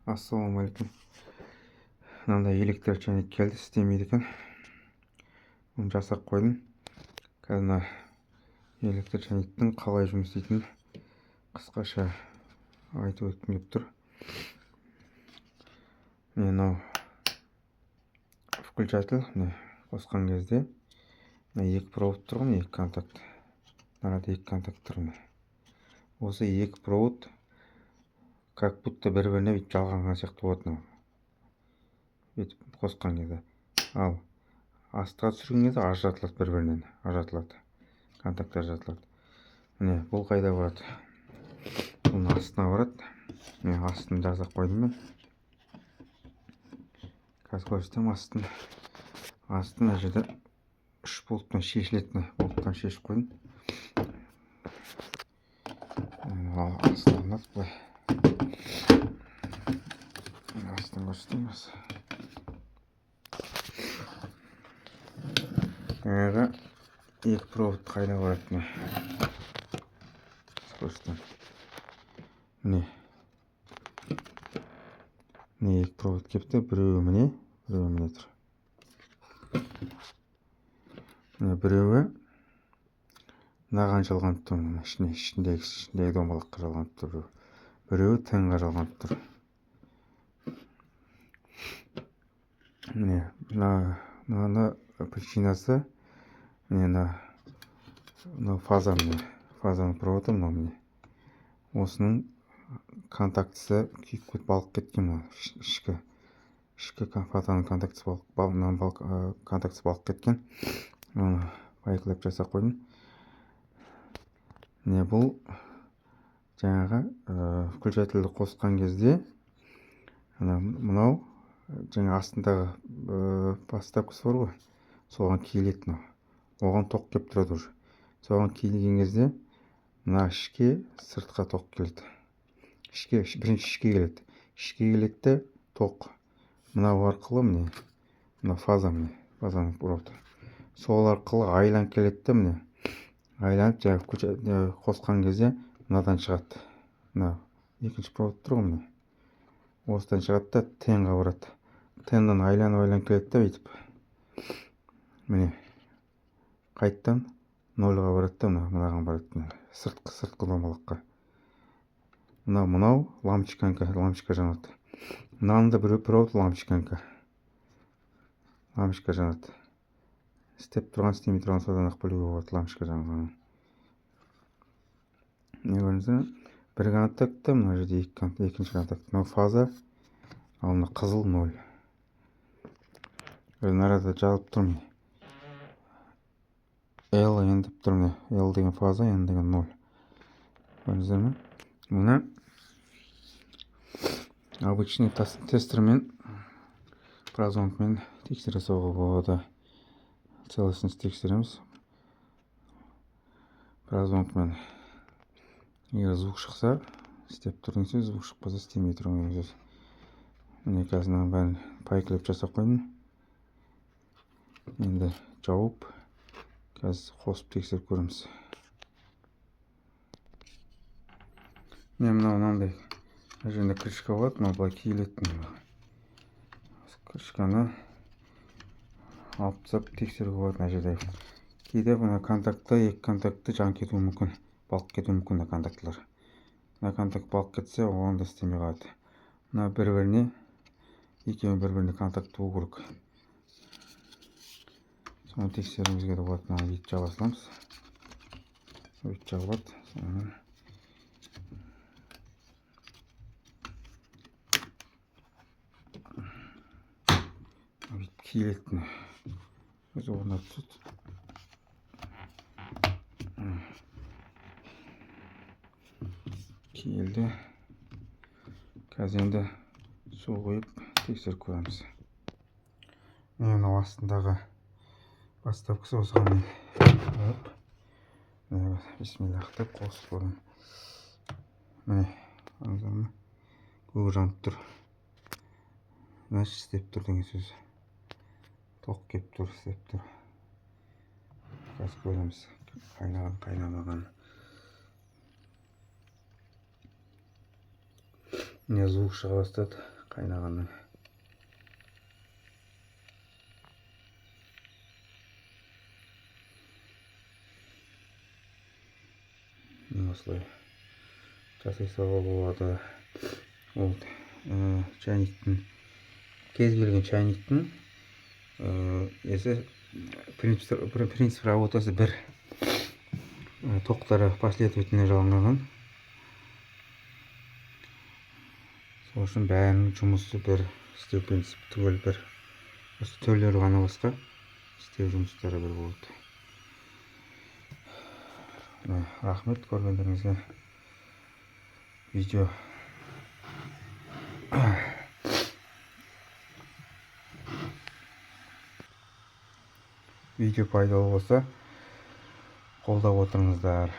Ассалаумағалейкум. Мынандай электр чайник келді, істемейді екен. Оны жасап қойдым. Қазір мына электр чайниктің қалай жұмыс істейтінін қысқаша айтып өткім келіп тұр. Мынау включатель, қосқан кезде екі провод тұр ғой, екі контакт. Мынада екі контакт тұр. Осы екі провод как будто бір-біріне бүйтіп жалғанған сияқты болады. Бүйтіп қосқан кезде. Ал астыға түсірген кезде ажыратылады, бір-бірінен ажыратылады. Контакт ажыратылады. Міне, бұл қайда барады? Бұның астына барады. Мен астын жасап қойдым мен. Қазір көрсетем астын. Астын мына жерде 3 болттан шешілетін болттан шешіп қойдым. Астын былай. Астын көрсетейін осы. Жаңағы екі провод қайда барады? Көрсетем. Міне екі провод кепті, біреуі міне тұр. Біреуі мынаған жалғанып тұр, ішіндегі домалаққа жалғанып тұр. Біреуі тыңға жалғанып тұр. Міне мына причинасы, мына фаза, фазаның проводы міне. Осының контактісі күйіп кетіп балып кеткен. Ішкі фазаның контактісі балып кеткен. Оны байқылап жасап қойдым. Бұл жаңағы включательді қосқан кезде мынау жаңа астындағы подставкасы бар ғой, соған киіледі. Оған ток кеп тұрады уже. Соған киілген кезде мына ішке сыртқа ток келеді. Бірінші ішке келеді. Ішке келеді ток. Мынау арқылы мына фазаның проводы. Сол арқылы айланып келеді. Міне айланып жаңағы қосқан кезде мынадан шығады. Мына екінші провод тұр ғой, міне. Осыдан шығады да тенға барады. Теннен айланып келеді бүйтіп. Міне қайттан нольға барады, мынаған барады. Сыртқы домалаққа. Мынау лампочка жанады. Мынанда бір провод лампочка жанады. Істеп тұрған, істемей тұрған содан ақ білуге болады лампочка жанғанын. Не көрдіңіздер? Бір контакты, мына жерде екінші контакт. Мынау фаза, ал мына қызыл 0. Арада жазылып тұр. L ендіп тұр. L деген фаза, N деген 0. Көрдіңіздер ме? Мұны обычный тестермен, прозондмен тексере соғуға болады. Целостность тексереміз. Прозондмен. Егер звук шықса, істеп тұрдың сөз, звук шықпаса, істемей тұрдың сөз. Міне қазір бәрін пайкілеп жасап қойдым. Енді жауып, қазір қосып тексеріп көреміз. Мен мынандай жерінде крышка болады, мынау былай киілетін. Крышканы алып тастап тексеруге болады мына жерде. Кейде мына контактты, екі контактты жанып кетуі мүмкін, балып кетуі мүмкін мына контактылар. Мына контакт балып кетсе, оған да істемей қалады. Мына бір-біріне, екеуі бір-біріне контакт болу керек. Соны тексеруімізге де болады. Мына ет жалғастырамыз. Ет жабылады. Киілетін өз орнына түседі. Киілді. Қазір енді су қойып тексеріп көреміз. Мынау астындағы подставкасы осыған қойып, бисмиллах деп қосып көремін. Міне, көк жанып тұр. Значит, істеп тұр деген сөз. Тоқ кеп тұр, істеп тұр. Қазір көреміз қайнамаған. Міне звук шыға бастады. қайнағаннан. Осылай жасай салуға болады. Ол чайниктің, кез келген чайниктің принцип работасы бір, тоқтары последовательно жалғанған. Сол үшін бәрінің жұмысы бір, істеу принципі түгел бір. Осы түрлері ғана басқа, істеу жұмыстары бір болады. Рахмет көргендеріңізге. Видео пайдалы болса қолдап отырыңыздар.